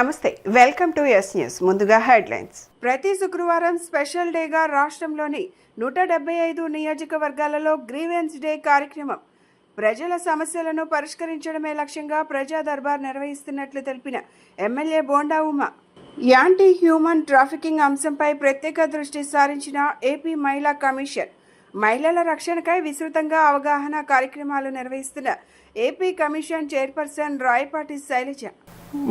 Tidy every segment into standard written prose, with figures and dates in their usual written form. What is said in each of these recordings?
నమస్తే, welcome to yes news. ముందుగా headlines. ప్రతి శుక్రవారం స్పెషల్ డేగా రాష్ట్రంలోని 175 నియోజకవర్గాలలో గ్రీవెన్స్ డే కార్యక్రమం, ప్రజల సమస్యలను పరిష్కరించడమే లక్ష్యంగా ప్రజా దర్బార్ నిర్వహిస్తున్నట్లు తెలిపిన MLA bonda Uma. Anti human trafficking అంశంపై ప్రత్యేక దృష్టి సారించిన ఏపీ మహిళా కమిషన్, మహిళల రక్షణకై విస్తృతంగా అవగాహన కార్యక్రమాలు నిర్వహిస్తున్న AP commission chairperson Rayapati Sailaja.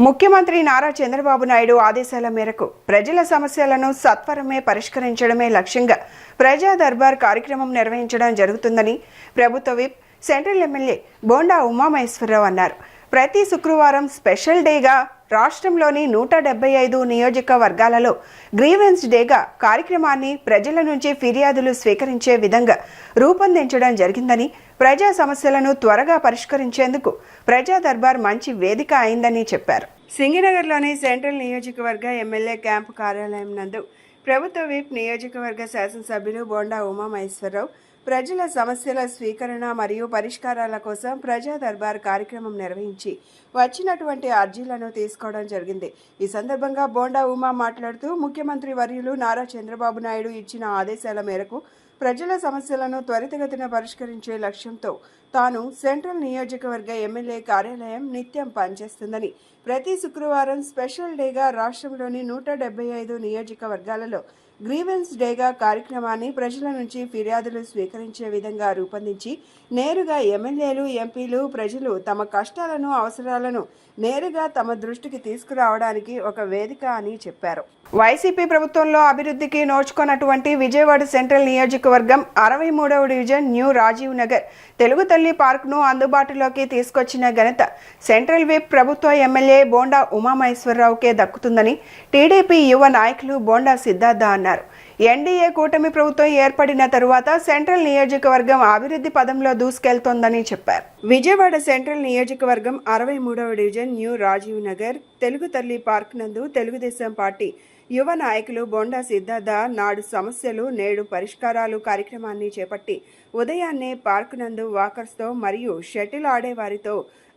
ముఖ్యమంత్రి నారా చంద్రబాబు నాయుడు ఆదేశాల మేరకు ప్రజల సమస్యలను సత్వరమే పరిష్కరించడమే లక్ష్యంగా ప్రజా దర్బార్ కార్యక్రమం నిర్వహించడం జరుగుతుందని ప్రభుత్వ whip central MLA Bonda Umamaheswararao అన్నారు. ప్రతి శుక్రవారం స్పెషల్ డేగా రాష్ట్రంలోని 175 నియోజకవర్గాలలో గ్రీవెన్స్ డేగా కార్యక్రమాన్ని ప్రజల నుంచి ఫిర్యాదులు స్వీకరించే విధంగా రూపొందించడం జరిగిందని, ప్రజా సమస్యలను త్వరగా పరిష్కరించేందుకు ప్రజా దర్బార్ మంచి వేదిక అయిందని చెప్పారు. సింగినగర్లోని సెంట్రల్ నియోజకవర్గ ఎమ్మెల్యే క్యాంపు కార్యాలయం నందు ప్రభుత్వ విప్ నియోజకవర్గ శాసనసభ్యులు బోండా ఉమామహేశ్వరరావు ప్రజల సమస్యల స్వీకరణ మరియు పరిష్కారాల కోసం ప్రజా దర్బార్ కార్యక్రమం నిర్వహించి వచ్చినటువంటి అర్జీలను తీసుకోవడం జరిగింది. ఈ సందర్భంగా బోండా ఉమా మాట్లాడుతూ, ముఖ్యమంత్రి వర్యులు నారా చంద్రబాబు నాయుడు ఇచ్చిన ఆదేశాల మేరకు ప్రజల సమస్యలను త్వరితగతిన పరిష్కరించే లక్ష్యంతో తాను సెంట్రల్ నియోజకవర్గ ఎమ్మెల్యే కార్యాలయం నిత్యం పనిచేస్తుందని, ప్రతి శుక్రవారం స్పెషల్ డేగా రాష్ట్రంలోని 175 నియోజకవర్గాలలో గ్రీవెన్స్ డేగా కార్యక్రమాన్ని ప్రజల నుంచి ఫిర్యాదులు స్వీకరించే విధంగా రూపొందించి నేరుగా ఎమ్మెల్యేలు, ఎంపీలు, ప్రజలు తమ కష్టాలను, అవసరాలను నేరుగా తమ దృష్టికి తీసుకురావడానికి ఒక వేదిక అని చెప్పారు. వైసీపీ ప్రభుత్వంలో అభివృద్ధికి నోచుకున్నటువంటి విజయవాడ సెంట్రల్ నియోజకవర్గం 63వ డివిజన్ న్యూ రాజీవ్ నగర్ తెలుగు తల్లి పార్క్ను అందుబాటులోకి తీసుకొచ్చిన ఘనత సెంట్రల్ విప్ ప్రభుత్వ ఎమ్మెల్యే బోండా ఉమామహేశ్వరరావుకే దక్కుతుందని టీడీపీ యువ నాయకులు బోండా సిద్ధార్థ అన్నారు. ఎన్డీఏ కూటమి ప్రభుత్వం ఏర్పడిన తరువాత సెంట్రల్ నియోజకవర్గం అభివృద్ధి పదంలో దూసుకెళ్తోందని చెప్పారు. విజయవాడ సెంట్రల్ నియోజకవర్గం 63వ డివిజన్ న్యూ రాజీవ్ నగర్ తెలుగు తల్లి పార్క్ నందు తెలుగుదేశం పార్టీ యువ నాయకులు బోండా సిద్ధార్థ నాడు సమస్యలు నేడు పరిష్కారాలు కార్యక్రమాన్ని చేపట్టి ఉదయాన్నే పార్క్ నందు వాకర్స్తో మరియు షటిల్ ఆడేవారితో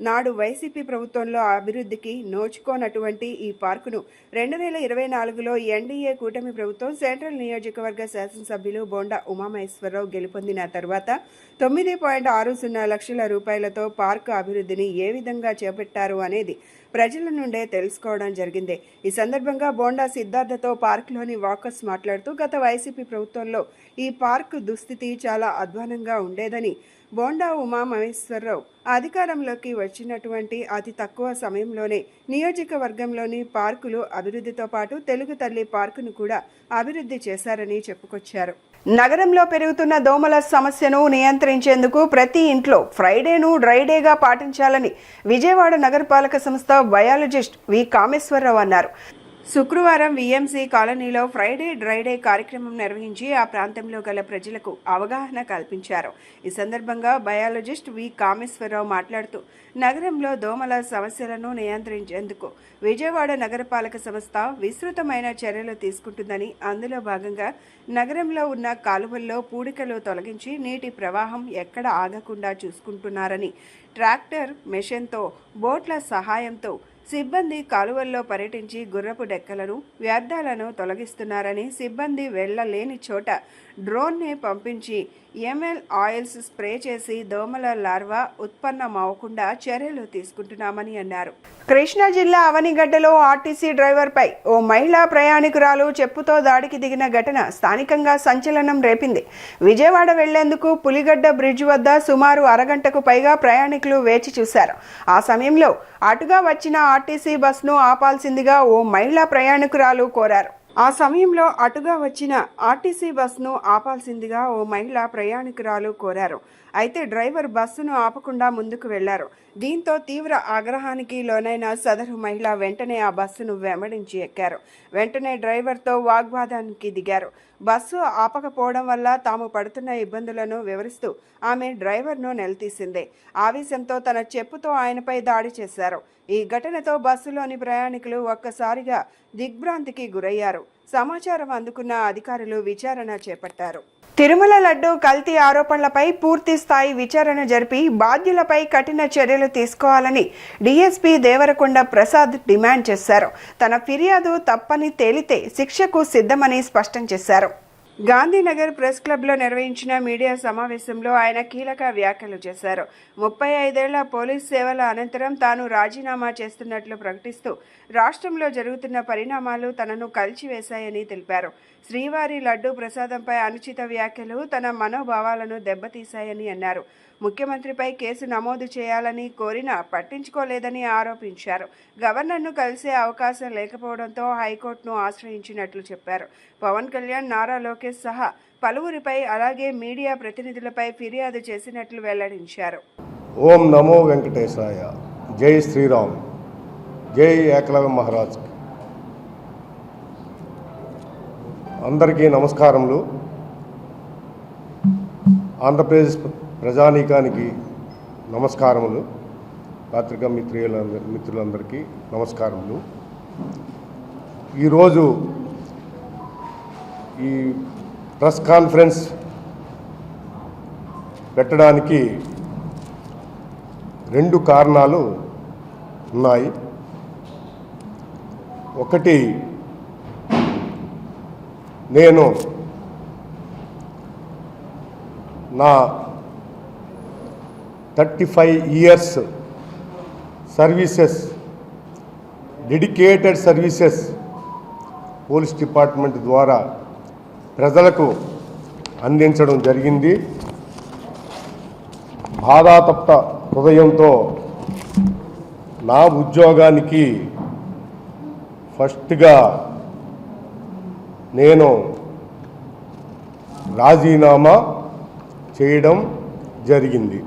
నాడు వైసీపీ ప్రభుత్వంలో అభివృద్ధికి నోచుకోనటువంటి ఈ పార్కును 2024లో ఎన్డీఏ కూటమి ప్రభుత్వం సెంట్రల్ నియోజకవర్గ శాసనసభ్యులు బోండా ఉమామహేశ్వరరావు గెలుపొందిన తర్వాత 9.60 లక్షల రూపాయలతో పార్కు అభివృద్ధిని ఏ విధంగా చేపట్టారు అనేది ప్రజల నుండే తెలుసుకోవడం జరిగింది. ఈ సందర్భంగా బోండా సిద్ధార్థతో పార్కులోని వాకర్స్ మాట్లాడుతూ, గత వైసీపీ ప్రభుత్వంలో ఈ పార్కు దుస్థితి చాలా అధ్వానంగా ఉండేదని, బోండా ఉమామహేశ్వరరావు అధికారంలోకి వచ్చినటువంటి అతి తక్కువ సమయంలోనే నియోజకవర్గంలోని పార్కులు అభివృద్ధితో పాటు తెలుగు తల్లి పార్కును కూడా అభివృద్ధి చేశారని చెప్పుకొచ్చారు. నగరంలో పెరుగుతున్న దోమల సమస్యను నియంత్రించేందుకు ప్రతి ఇంట్లో ఫ్రైడేను డ్రై డేగా పాటించాలని విజయవాడ నగరపాలక సంస్థ బయాలజిస్ట్ వి కామేశ్వరరావు అన్నారు. శుక్రవారం విఎంసీ కాలనీలో ఫ్రైడే డ్రై డే కార్యక్రమం నిర్వహించి ఆ ప్రాంతంలో గల ప్రజలకు అవగాహన కల్పించారు. ఈ సందర్భంగా బయాలజిస్ట్ వి కామేశ్వరరావు మాట్లాడుతూ, నగరంలో దోమల సమస్యలను నియంత్రించేందుకు విజయవాడ నగరపాలక సంస్థ విస్తృతమైన చర్యలు తీసుకుంటుందని, అందులో భాగంగా నగరంలో ఉన్న కాలువల్లో పూడికలు తొలగించి నీటి ప్రవాహం ఎక్కడ ఆగకుండా చూసుకుంటున్నారని, ట్రాక్టర్ మెషిన్తో బోట్ల సహాయంతో సిబ్బంది కాలువల్లో పర్యటించి గుర్రపు డెక్కలను, వ్యర్థాలను తొలగిస్తున్నారని, సిబ్బంది వెళ్లలేని చోట డ్రోన్నే పంపించి ఎంఎల్ ఆయిల్స్ స్ప్రే చేసి దోమల లార్వా ఉత్పన్నమవకుండా చర్యలు తీసుకుంటున్నామని అన్నారు. కృష్ణా జిల్లా అవనిగడ్డలో ఆర్టీసీ డ్రైవర్పై ఓ మహిళా ప్రయాణికురాలు చెప్పుతో దాడికి దిగిన ఘటన స్థానికంగా సంచలనం రేపింది. విజయవాడ వెళ్లేందుకు పులిగడ్డ బ్రిడ్జ్ వద్ద సుమారు అరగంటకు పైగా ప్రయాణికులు వేచి చూశారు. ఆ సమయంలో అటుగా వచ్చిన ఆర్టీసీ బస్ను ఆపాల్సిందిగా ఓ మహిళా ప్రయాణికురాలు కోరారు. అయితే డ్రైవర్ బస్సును ఆపకుండా ముందుకు వెళ్లారు. దీంతో తీవ్ర ఆగ్రహానికి లోనైన సదరు మహిళ వెంటనే ఆ బస్సును వెంబడించి ఎక్కారు. వెంటనే డ్రైవర్తో వాగ్వాదానికి దిగారు. బస్సు ఆపకపోవడం వల్ల తాము పడుతున్న ఇబ్బందులను వివరిస్తూ ఆమె డ్రైవర్ను నిలదీసింది. ఆవేశంతో తన చెప్పుతో ఆయనపై దాడి చేశారు. ఈ ఘటనతో బస్సులోని ప్రయాణికులు ఒక్కసారిగా దిగ్భ్రాంతికి గురయ్యారు. సమాచారం అందుకున్న అధికారులు విచారణ చేపట్టారు. తిరుమల లడ్డు కల్తీ ఆరోపణలపై పూర్తి స్థాయి విచారణ జరిపి బాధ్యులపై కఠిన చర్యలు తీసుకోవాలని డీఎస్పీ దేవరకొండ ప్రసాద్ డిమాండ్ చేశారు. తన ఫిర్యాదు తప్పని తేలితే శిక్షకు సిద్ధమని స్పష్టం చేశారు. గాంధీనగర్ ప్రెస్ క్లబ్లో నిర్వహించిన మీడియా సమావేశంలో ఆయన కీలక వ్యాఖ్యలు చేశారు. 35 ఏళ్ల పోలీస్ సేవల అనంతరం తాను రాజీనామా చేస్తున్నట్లు ప్రకటిస్తూ రాష్ట్రంలో జరుగుతున్న పరిణామాలు తనను కలిచివేశాయని తెలిపారు. శ్రీవారి లడ్డూ ప్రసాదంపై అనుచిత వ్యాఖ్యలు తన మనోభావాలను దెబ్బతీశాయని అన్నారు. ముఖ్యమంత్రిపై కేసు నమోదు చేయాలని కోరినా పట్టించుకోలేదని ఆరోపించారు. గవర్నర్ను కలిసే అవకాశం లేకపోవడంతో హైకోర్టును ఆశ్రయించినట్లు చెప్పారు. పవన్ కళ్యాణ్, నారా లోకేష్ సహా పలువురిపై అలాగే మీడియా ప్రతినిధులపై ఫిర్యాదు చేసినట్లు వెల్లడించారు. ఓం నమో వెంకటేశాయ, జై శ్రీరామ్, జై ఏకలవ్య మహారాజ్. అందరికీ నమస్కారములు. ఆంధ్రప్రదేశ్ ప్రజానీకానికి నమస్కారములు. పత్రికా మిత్రులందరికీ నమస్కారములు. ఈరోజు ఈ ప్రెస్ కాన్ఫరెన్స్ పెట్టడానికి 2 కారణాలు ఉన్నాయి. ఒకటి, నేను నా 35 years services, dedicated services police department ద్వారా ప్రజలకు అందించడం జరిగింది. బాధాతప్త హృదయంతో నా ఉద్యోగానికి ఫస్ట్గా నేను రాజీనామా చేయడం జరిగింది.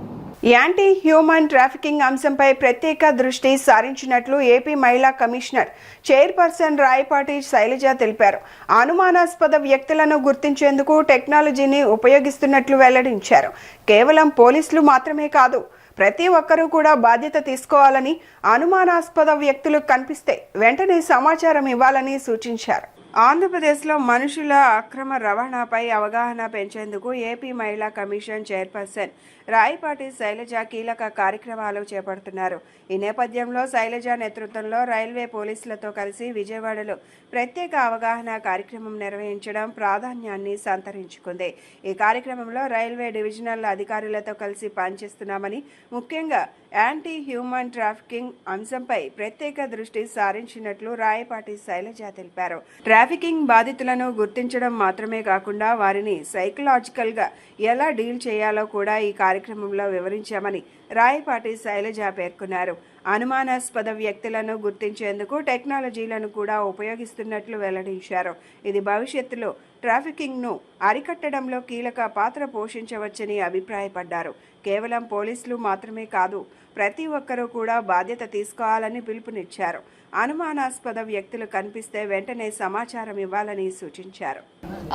యాంటీ హ్యూమన్ ట్రాఫికింగ్ అంశంపై ప్రత్యేక దృష్టి సారించినట్లు ఏపీ మహిళా కమిషనర్ చైర్పర్సన్ రాయపాటి శైలజ తెలిపారు. అనుమానాస్పద వ్యక్తులను గుర్తించేందుకు టెక్నాలజీని ఉపయోగిస్తున్నట్లు వెల్లడించారు. కేవలం పోలీసులు మాత్రమే కాదు, ప్రతి ఒక్కరూ కూడా బాధ్యత తీసుకోవాలని, అనుమానాస్పద వ్యక్తులు కనిపిస్తే వెంటనే సమాచారం ఇవ్వాలని సూచించారు. ఆంధ్రప్రదేశ్లో మనుషుల అక్రమ రవాణాపై అవగాహన పెంచేందుకు ఏపీ మహిళా కమిషన్ చైర్పర్సన్ రాయపాటి శైలజ కీలక కార్యక్రమాలు చేపడుతున్నారు. ఈ నేపథ్యంలో శైలజ నేతృత్వంలో రైల్వే పోలీసులతో కలిసి విజయవాడలో ప్రత్యేక అవగాహన కార్యక్రమం నిర్వహించడం ప్రాధాన్యాన్ని సంతరించుకుంది. ఈ కార్యక్రమంలో రైల్వే డివిజనల్ అధికారులతో కలిసి పనిచేస్తున్నామని, ముఖ్యంగా యాంటీ హ్యూమన్ ట్రాఫికింగ్ అంశంపై ప్రత్యేక దృష్టి సారించినట్లు రాయపాటి శైలజ తెలిపారు. ట్రాఫికింగ్ బాధితులను గుర్తించడం మాత్రమే కాకుండా వారిని సైకలాజికల్గా ఎలా డీల్ చేయాలో కూడా ఈ కార్యక్రమంలో వివరించామని రాయపాటి శైలజ పేర్కొన్నారు. అనుమానాస్పద వ్యక్తులను గుర్తించేందుకు టెక్నాలజీలను కూడా ఉపయోగిస్తున్నట్లు వెల్లడించారు. ఇది భవిష్యత్తులో ట్రాఫికింగ్ను అరికట్టడంలో కీలక పాత్ర పోషించవచ్చని అభిప్రాయపడ్డారు. కేవలం పోలీసులు మాత్రమే కాదు, ప్రతి ఒక్కరూ కూడా బాధ్యత తీసుకోవాలని పిలుపునిచ్చారు. అనుమానాస్పద వ్యక్తులు కనిపిస్తే వెంటనే సమాచారం ఇవ్వాలని సూచించారు.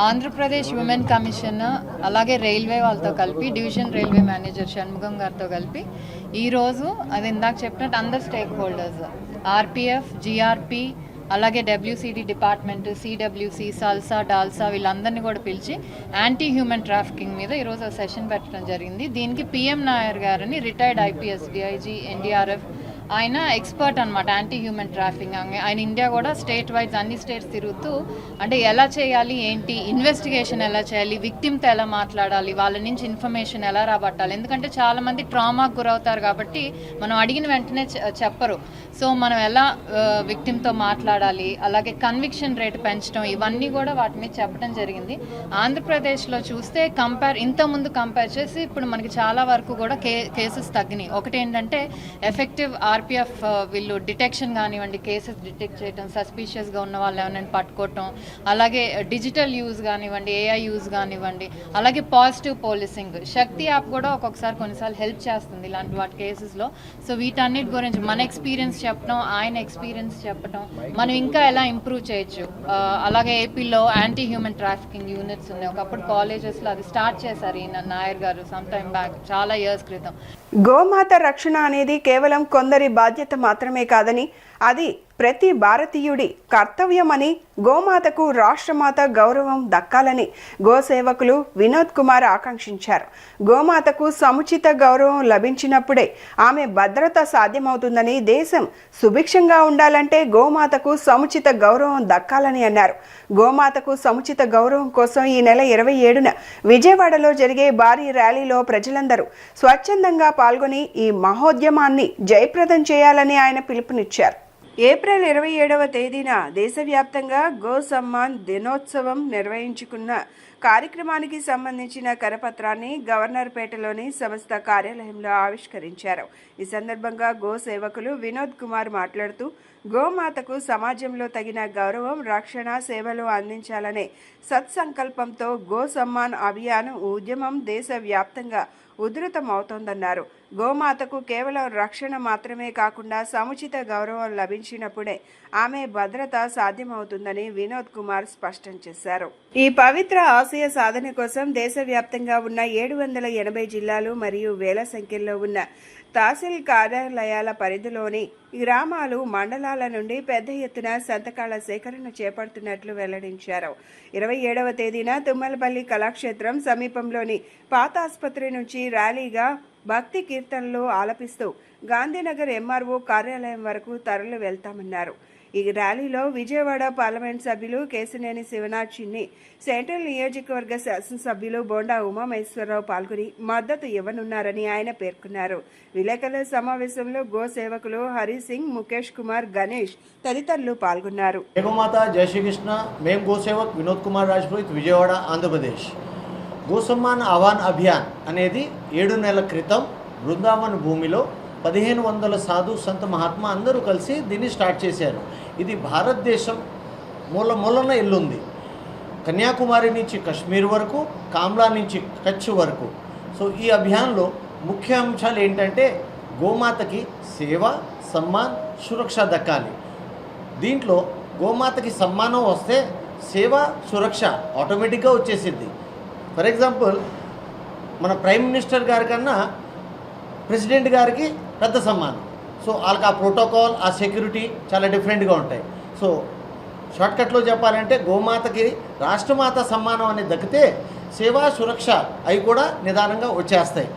ఆంధ్రప్రదేశ్ ఉమెన్ కమిషన్ అలాగే రైల్వే వాళ్ళతో కలిపి డివిజన్ రైల్వే మేనేజర్ షణ్ముగం గారితో కలిపి ఈరోజు అది ఇందాక చెప్పినట్టు అందరు స్టేక్ హోల్డర్స్, ఆర్పిఎఫ్, జిఆర్పి, అలాగే డబ్ల్యూసిడి డిపార్ట్మెంట్, సిడబ్ల్యూసి, సల్సా, డాల్సా వీళ్ళందరినీ కూడా పిలిచి యాంటీ హ్యూమన్ ట్రాఫికింగ్ మీద ఈరోజు సెషన్ పెట్టడం జరిగింది. దీనికి పిఎం నాయర్ గారని రిటైర్డ్ ఐపీఎస్, డిఐజీ, ఎన్డీఆర్ఎఫ్, ఆయన ఎక్స్పర్ట్ అనమాట యాంటీ హ్యూమన్ ట్రాఫికింగ్. ఆయన ఇండియా కూడా స్టేట్ వైజ్ అన్ని స్టేట్స్ తిరుగుతూ అంటే ఎలా చేయాలి, ఏంటి ఇన్వెస్టిగేషన్ ఎలా చేయాలి, విక్టిమ్తో ఎలా మాట్లాడాలి, వాళ్ళ నుంచి ఇన్ఫర్మేషన్ ఎలా రాబట్టాలి. ఎందుకంటే చాలామంది ట్రామాకు గురవుతారు కాబట్టి మనం అడిగిన వెంటనే చెప్పరు. సో మనం ఎలా విక్టిమ్తో మాట్లాడాలి, అలాగే కన్విక్షన్ రేట్ పెంచడం, ఇవన్నీ కూడా వాటి మీద చెప్పడం జరిగింది. ఆంధ్రప్రదేశ్లో చూస్తే ఇంతకుముందు కంపేర్ చేసి ఇప్పుడు మనకి చాలా వరకు కూడా కేసెస్ తగ్గినాయి. ఒకటి ఏంటంటే ఎఫెక్టివ్ ఆర్పిఎఫ్ వీళ్ళు డిటెక్షన్ కానివ్వండి, కేసెస్ డిటెక్ట్ చేయడం, సస్పీషియస్గా ఉన్న వాళ్ళు ఏమైనా పట్టుకోవటం, అలాగే డిజిటల్ యూజ్ కానివ్వండి, ఏఐ యూజ్ కానివ్వండి, అలాగే పాజిటివ్ పోలీసింగ్. శక్తి యాప్ కూడా ఒక్కొక్కసారి కొన్నిసార్లు హెల్ప్ చేస్తుంది ఇలాంటి వాటి కేసెస్లో. సో వీటన్నిటి గురించి మన ఎక్స్పీరియన్స్ చెప్పడం, ఆయన ఎక్స్పీరియన్స్ చెప్పడం, మనం ఇంకా ఎలా ఇంప్రూవ్ చేయొచ్చు. అలాగే ఏపీలో యాంటీ హ్యూమన్ ట్రాఫికింగ్ యూనిట్స్ ఉన్నాయి. ఒకప్పుడు కాలేజెస్లో అది స్టార్ట్ చేశారు ఈయన నాయర్ గారు సమ్ టైమ్ బ్యాక్, చాలా ఇయర్స్ క్రితం. గోమాత రక్షణ అనేది కేవలం కొందరి బాధ్యత మాత్రమే కాదని, అది ప్రతి భారతీయుడి కర్తవ్యమని, గోమాతకు రాష్ట్రమాత గౌరవం దక్కాలని గోసేవకులు వినోద్ కుమార్ ఆకాంక్షించారు. గోమాతకు సముచిత గౌరవం లభించినప్పుడే ఆమె భద్రత సాధ్యమవుతుందని, దేశం సుభిక్షంగా ఉండాలంటే గోమాతకు సముచిత గౌరవం దక్కాలని అన్నారు. గోమాతకు సముచిత గౌరవం కోసం ఈ నెల 27న విజయవాడలో జరిగే భారీ ర్యాలీలో ప్రజలందరూ స్వచ్ఛందంగా పాల్గొని ఈ మహోద్యమాన్ని జయప్రదం చేయాలని ఆయన పిలుపునిచ్చారు. ఏప్రిల్ 27వ తేదీన దేశవ్యాప్తంగా గో సమ్మాన్ దినోత్సవం నిర్వహించుకున్న కార్యక్రమానికి సంబంధించిన కరపత్రాన్ని గవర్నర్పేటలోని సంస్థ కార్యాలయంలో ఆవిష్కరించారు. ఈ సందర్భంగా గో సేవకులు వినోద్ కుమార్ మాట్లాడుతూ, గోమాతకు సమాజంలో తగిన గౌరవం, రక్షణ, సేవలు అందించాలనే సత్సంకల్పంతో గో సమ్మాన్ అభియాన్ ఉద్యమం దేశవ్యాప్తంగా ఉధృతమవుతోందన్నారు. గోమాతకు కేవలం రక్షణ మాత్రమే కాకుండా సముచిత గౌరవం లభించినప్పుడే ఆమె భద్రత సాధ్యమవుతుందని వినోద్ కుమార్ స్పష్టం చేశారు. ఈ పవిత్ర ఆశయ సాధన కోసం దేశవ్యాప్తంగా ఉన్న 780 జిల్లాలు మరియు వేల సంఖ్యలో ఉన్న తహసీల్ కార్యాలయాల పరిధిలోని గ్రామాలు, మండలాల నుండి పెద్ద ఎత్తున సంతకాల సేకరణ చేపడుతున్నట్లు వెల్లడించారు. 27వ తేదీన తుమ్మలపల్లి కళాక్షేత్రం సమీపంలోని పాత ఆసుపత్రి నుంచి ర్యాలీగా భక్తి కీర్తనలు ఆలపిస్తూ గాంధీనగర్ ఎంఆర్ఓ కార్యాలయం వరకు తరలి వెళ్తామన్నారు. ఈ ర్యాలీలో విజయవాడ పార్లమెంట్ సభ్యులు కేశినేని శివనాథ్ చిన్ని, సెంట్రల్ నియోజకవర్గ శాసనసభ్యులు బోండా ఉమామహేశ్వరరావు పాల్గొని మద్దతు ఇవ్వనున్నారని ఆయన పేర్కొన్నారు. విలేకరుల సమావేశంలో గో సేవకులు హరి సింగ్, ముఖేష్ కుమార్, గణేష్ తదితరులు పాల్గొన్నారు. జయమాత, జై శ్రీకృష్ణ. మేము గోసేవక్ వినోద్ కుమార్ రాజ్పురోహిత్, విజయవాడ, ఆంధ్రప్రదేశ్. గోసమ్మాన్ ఆహ్వాన్ అభియాన్ అనేది 7 నెలల క్రితం బృందావన్ భూమిలో 1500 సాధు సంత మహాత్మా అందరూ కలిసి దీన్ని స్టార్ట్ చేశారు. ఇది భారతదేశం మూలన ఎల్లుంది. కన్యాకుమారి నుంచి కశ్మీర్ వరకు, కామ్లా నుంచి కచ్ వరకు. సో ఈ అభియాన్లో ముఖ్య అంశాలు ఏంటంటే గోమాతకి సేవ, సమ్మాన్, సురక్ష దక్కాలి. దీంట్లో గోమాతకి సమ్మానం వస్తే సేవ, సురక్ష ఆటోమేటిక్గా వచ్చేసింది. ఫర్ ఎగ్జాంపుల్, మన ప్రైమ్ మినిస్టర్ గారి కన్నా ప్రెసిడెంట్ గారికి పెద్ద సమ్మానం. సో వాళ్ళకి ఆ ప్రోటోకాల్, ఆ సెక్యూరిటీ చాలా డిఫరెంట్గా ఉంటాయి. సో షార్ట్కట్లో చెప్పాలంటే గోమాతకి రాష్ట్రమాత సమ్మానం అనేది దక్కితే సేవా, సురక్ష అవి కూడా నిదానంగా వచ్చేస్తాయి.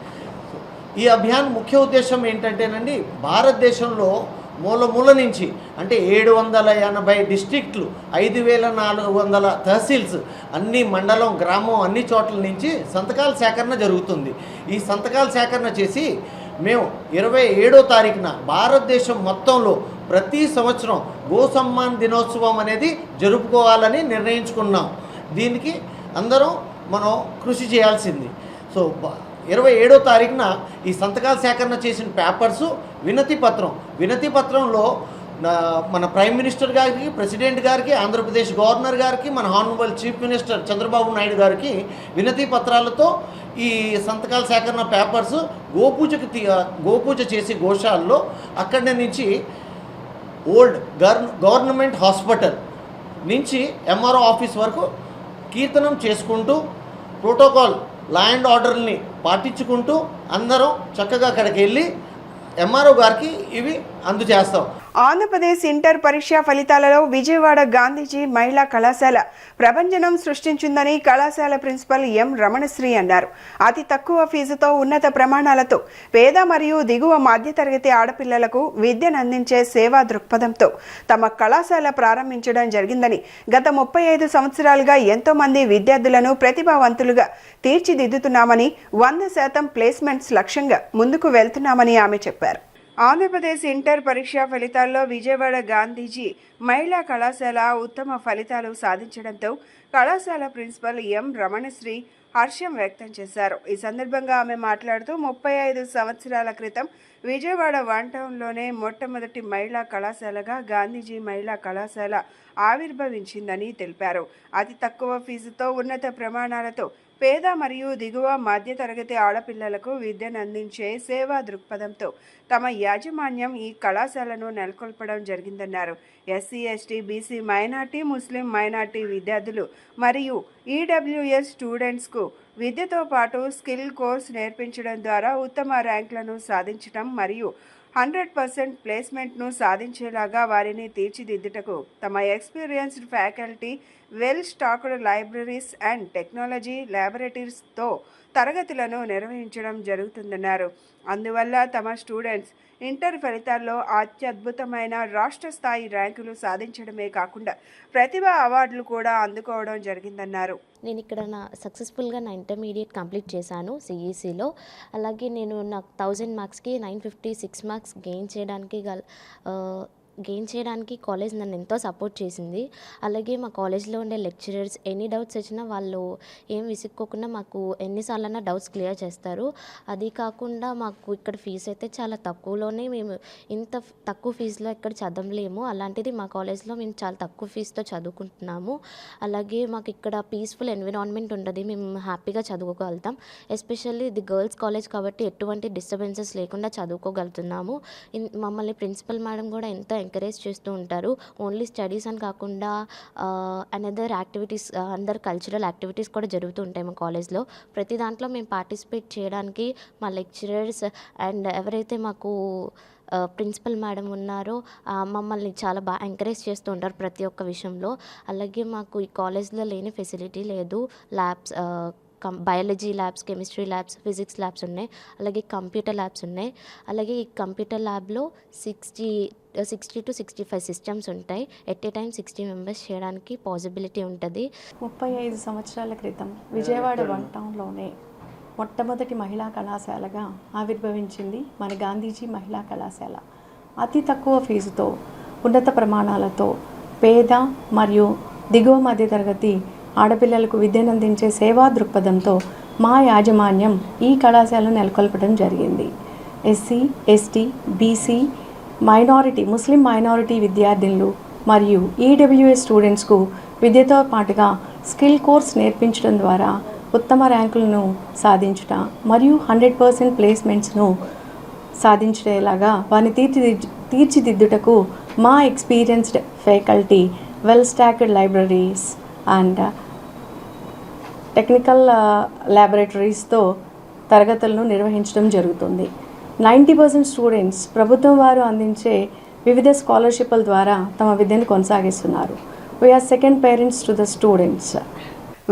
ఈ అభియాన్ ముఖ్య ఉద్దేశం ఏంటంటేనండి, భారతదేశంలో మూల నుంచి అంటే 780 డిస్ట్రిక్ట్లు, 5400 తహసీల్స్, అన్ని మండలం, గ్రామం, అన్ని చోట్ల నుంచి సంతకాల సేకరణ జరుగుతుంది. ఈ సంతకాల సేకరణ చేసి మేము 27వ తారీఖున భారతదేశం మొత్తంలో ప్రతి సంవత్సరం గో సమ్మాన్ దినోత్సవం అనేది జరుపుకోవాలని నిర్ణయించుకున్నాం. దీనికి అందరం మనం కృషి చేయాల్సింది. సో 27వ తారీఖున ఈ సంతకాల సేకరణ చేసిన పేపర్సు వినతి పత్రంలో మన ప్రైమ్ మినిస్టర్ గారికి, ప్రెసిడెంట్ గారికి, ఆంధ్రప్రదేశ్ గవర్నర్ గారికి, మన honourable chief minister Chandrababu Naidu గారికి వినతి పత్రాలతో ఈ సంతకాల సేకరణ పేపర్స్ గోపూజ చేసి గోశాలలో అక్కడి నుంచి ఓల్డ్ గవర్నమెంట్ హాస్పిటల్ నుంచి ఎంఆర్ఓ ఆఫీస్ వరకు కీర్తనం చేసుకుంటూ ప్రోటోకాల్, లా అండ్ ఆర్డర్ని పాటించుకుంటూ అందరం చక్కగా అక్కడికి వెళ్ళి ఎంఆర్ఓ గారికి ఇవి అందజేస్తాం. ఆంధ్రప్రదేశ్ ఇంటర్ పరీక్షా ఫలితాలలో విజయవాడ గాంధీజీ మహిళా కళాశాల ప్రభంజనం సృష్టించిందని కళాశాల ప్రిన్సిపల్ ఎం రమణశ్రీ అన్నారు. అతి తక్కువ ఫీజుతో ఉన్నత ప్రమాణాలతో పేద మరియు దిగువ మధ్యతరగతి ఆడపిల్లలకు విద్యను అందించే సేవా దృక్పథంతో తమ కళాశాల ప్రారంభించడం జరిగిందని, గత 35 సంవత్సరాలుగా ఎంతో మంది విద్యార్థులను ప్రతిభావంతులుగా తీర్చిదిద్దుతున్నామని, 100% ప్లేస్మెంట్స్ లక్ష్యంగా ముందుకు వెళ్తున్నామని ఆమె చెప్పారు. ఆంధ్రప్రదేశ్ ఇంటర్ పరీక్షా ఫలితాల్లో విజయవాడ గాంధీజీ మహిళా కళాశాల ఉత్తమ ఫలితాలు సాధించడంతో కళాశాల ప్రిన్సిపల్ ఎం రమణశ్రీ హర్షం వ్యక్తం చేశారు. ఈ సందర్భంగా ఆమె మాట్లాడుతూ 35 సంవత్సరాల క్రితం విజయవాడ వన్ టౌన్లోనే మొట్టమొదటి మహిళా కళాశాలగా గాంధీజీ మహిళా కళాశాల ఆవిర్భవించిందని తెలిపారు. అతి తక్కువ ఫీజుతో ఉన్నత ప్రమాణాలతో పేద మరియు దిగువ మధ్యతరగతి ఆడపిల్లలకు విద్యను అందించే సేవా దృక్పథంతో తమ యాజమాన్యం ఈ కళాశాలను నెలకొల్పడం జరిగిందన్నారు. ఎస్సీ, ఎస్టీ, బీసీ, మైనార్టీ, ముస్లిం మైనార్టీ విద్యార్థులు మరియు ఈడబ్ల్యూఎస్ స్టూడెంట్స్కు విద్యతో పాటు స్కిల్ కోర్స్ నేర్పించడం ద్వారా ఉత్తమ ర్యాంకులను సాధించడం మరియు 100% ప్లేస్మెంట్ను సాధించేలాగా వారిని తీర్చిదిద్దుటకు తమ experienced faculty, well stocked libraries and technology ల్యాబొరేటరీస్తో తరగతులను నిర్వహించడం జరుగుతుందన్నారు. అందువల్ల తమ స్టూడెంట్స్ ఇంటర్ ఫలితాల్లో అత్యద్భుతమైన రాష్ట్ర స్థాయి ర్యాంకులు సాధించడమే కాకుండా ప్రతిభ అవార్డులు కూడా అందుకోవడం జరిగిందన్నారు. నేను ఇక్కడ సక్సెస్ఫుల్గా నా ఇంటర్మీడియట్ కంప్లీట్ చేశాను సిఈసిలో. అలాగే నేను నాకు 1000 మార్క్స్కి 956 మార్క్స్ గెయిన్ చేయడానికి కాలేజ్ నన్ను ఎంతో సపోర్ట్ చేసింది. అలాగే మా కాలేజ్లో ఉండే లెక్చరర్స్ ఎనీ డౌట్స్ వచ్చినా వాళ్ళు ఏం విసుక్కోకుండా మాకు ఎన్నిసార్లైనా డౌట్స్ క్లియర్ చేస్తారు. అది కాకుండా మాకు ఇక్కడ ఫీజు అయితే చాలా తక్కువలోనే, మేము ఇంత తక్కువ ఫీజులో ఇక్కడ చదవలేము. అలాంటిది మా కాలేజ్లో మేము చాలా తక్కువ ఫీజుతో చదువుకుంటున్నాము. అలాగే మాకు ఇక్కడ పీస్ఫుల్ ఎన్విరాన్మెంట్ ఉంటుంది, మేము హ్యాపీగా చదువుకోగలుగుతాం. ఎస్పెషల్లీ ఇది గర్ల్స్ కాలేజ్ కాబట్టి ఎటువంటి డిస్టర్బెన్సెస్ లేకుండా చదువుకోగలుగుతున్నాము. మమ్మల్ని ప్రిన్సిపల్ మేడం కూడా ఎంతో ఎంకరేజ్ చేస్తూ ఉంటారు. ఓన్లీ స్టడీస్ అని కాకుండా అనదర్ యాక్టివిటీస్, అందరు కల్చరల్ యాక్టివిటీస్ కూడా జరుగుతూ ఉంటాయి మా కాలేజ్లో. ప్రతి దాంట్లో మేము పార్టిసిపేట్ చేయడానికి మా లెక్చరర్స్ అండ్ ఎవరైతే మాకు ప్రిన్సిపల్ మేడం ఉన్నారో మమ్మల్ని చాలా బాగా ఎంకరేజ్ చేస్తూ ఉంటారు ప్రతి ఒక్క విషయంలో. అలాగే మాకు ఈ కాలేజ్లో లేని ఫెసిలిటీ లేదు. Labs, biology labs, chemistry labs, physics labs ఉన్నాయి. అలాగే కంప్యూటర్ ల్యాబ్స్ ఉన్నాయి. అలాగే ఈ కంప్యూటర్ ల్యాబ్లో 60 to 65 సిస్టమ్స్ ఉంటాయి. ఎట్ ఏ టైం 60 మెంబర్స్ చేయడానికి పాసిబిలిటీ ఉంటుంది. 35 సంవత్సరాల క్రితం విజయవాడ వన్ టౌన్లోనే మొట్టమొదటి మహిళా కళాశాలగా ఆవిర్భవించింది మన గాంధీజీ మహిళా కళాశాల. అతి తక్కువ ఫీజుతో, ఉన్నత ప్రమాణాలతో పేద మరియు దిగువ మధ్యతరగతి ఆడపిల్లలకు విద్యనందించే సేవా దృక్పథంతో మా యాజమాన్యం ఈ కళాశాలను నెలకొల్పడం జరిగింది. ఎస్సీ, ఎస్టీ, బీసీ, ముస్లిం మైనారిటీ విద్యార్థినులు మరియు ఈడబ్ల్యూఎస్ స్టూడెంట్స్కు విద్యతో పాటుగా స్కిల్ కోర్స్ నేర్పించడం ద్వారా ఉత్తమ ర్యాంకులను సాధించుట మరియు 100% ప్లేస్మెంట్స్ను సాధించేలాగా వారిని తీర్చిదిద్దుటకు మా experienced faculty, well stocked libraries and technical ల్యాబొరేటరీస్తో తరగతులను నిర్వహించడం జరుగుతుంది. 90% స్టూడెంట్స్ ప్రభుత్వం వారు అందించే వివిధ స్కాలర్షిప్ల ద్వారా తమ విద్యను కొనసాగిస్తున్నారు. We are second parents to the students.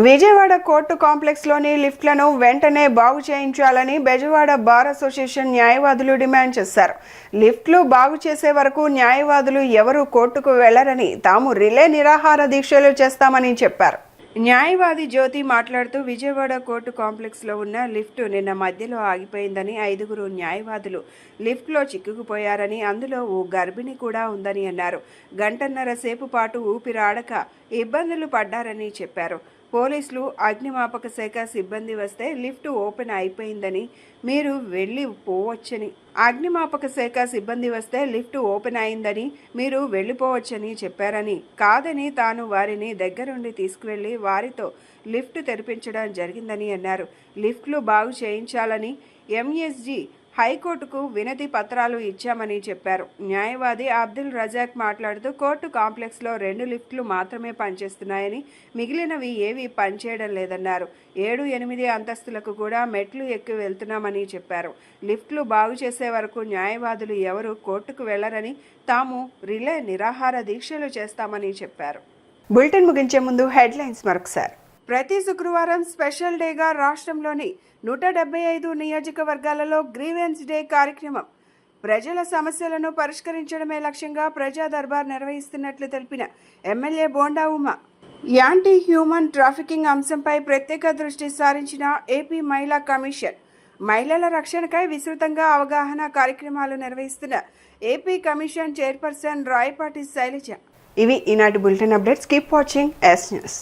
Vijayawada court కాంప్లెక్స్లోని లిఫ్ట్లను వెంటనే బాగు చేయించాలని బెజవాడ బార్ అసోసియేషన్ న్యాయవాదులు డిమాండ్ చేశారు. లిఫ్ట్లు బాగు చేసే వరకు న్యాయవాదులు ఎవరూ కోర్టుకు వెళ్లరని, తాము రిలే నిరాహార దీక్షలు చేస్తామని చెప్పారు. న్యాయవాది జ్యోతి మాట్లాడుతూ విజయవాడ కోర్టు కాంప్లెక్స్లో ఉన్న లిఫ్ట్ నిన్న మధ్యలో ఆగిపోయిందని, 5 న్యాయవాదులు లిఫ్ట్లో చిక్కుకుపోయారని, అందులో ఓ గర్భిణి కూడా ఉందని అన్నారు. గంటన్నర సేపు పాటు ఊపిరాడక ఇబ్బందులు పడ్డారని చెప్పారు. పోలీసులు, అగ్నిమాపక శాఖ సిబ్బంది వస్తే లిఫ్ట్ ఓపెన్ అయిపోయిందని, మీరు వెళ్ళిపోవచ్చని, అగ్నిమాపక శాఖ సిబ్బంది వస్తే లిఫ్ట్ ఓపెన్ అయిందని, మీరు వెళ్ళిపోవచ్చని చెప్పారని, కాదని తాను వారిని దగ్గరుండి తీసుకువెళ్లి వారితో లిఫ్ట్ తెరిపించడం జరిగిందని అన్నారు. లిఫ్ట్లు బాగు చేయించాలని ఎంఎస్జీ హైకోర్టుకు వినతి పత్రాలు ఇచ్చామని చెప్పారు. న్యాయవాది అబ్దుల్ రజాక్ మాట్లాడుతూ కోర్టు కాంప్లెక్స్లో 2 లిఫ్ట్లు మాత్రమే పనిచేస్తున్నాయని, మిగిలినవి ఏవీ పనిచేయడం లేదన్నారు. 7, 8 అంతస్తులకు కూడా మెట్లు ఎక్కి వెళ్తున్నామని చెప్పారు. లిఫ్ట్లు బాగు చేసే వరకు న్యాయవాదులు ఎవరూ కోర్టుకు వెళ్లరని, తాము రిలే నిరాహార దీక్షలు చేస్తామని చెప్పారు. బులెటిన్ ముగించే ముందు హెడ్లైన్స్ మరొకసారి. ప్రతి శుక్రవారం స్పెషల్ డేగా రాష్ట్రంలోని 175 నియోజకవర్గాలలో గ్రీవెన్స్ డే కార్యక్రమం, ప్రజల సమస్యలను పరిష్కరించడమే లక్ష్యంగా ప్రజా దర్బార్ నిర్వహిస్తున్నట్లు తెలిపిన MLA bonda Uma. Anti human trafficking అంశంపై ప్రత్యేక దృష్టి సారించిన ఏపీ మహిళా కమిషన్. మహిళల రక్షణకై విస్తృతంగా అవగాహన కార్యక్రమాలు నిర్వహిస్తున్న AP commission chairperson Rayapati Sailaja. ఇవి ఈనాటి bulletin updates. Keep watching S news.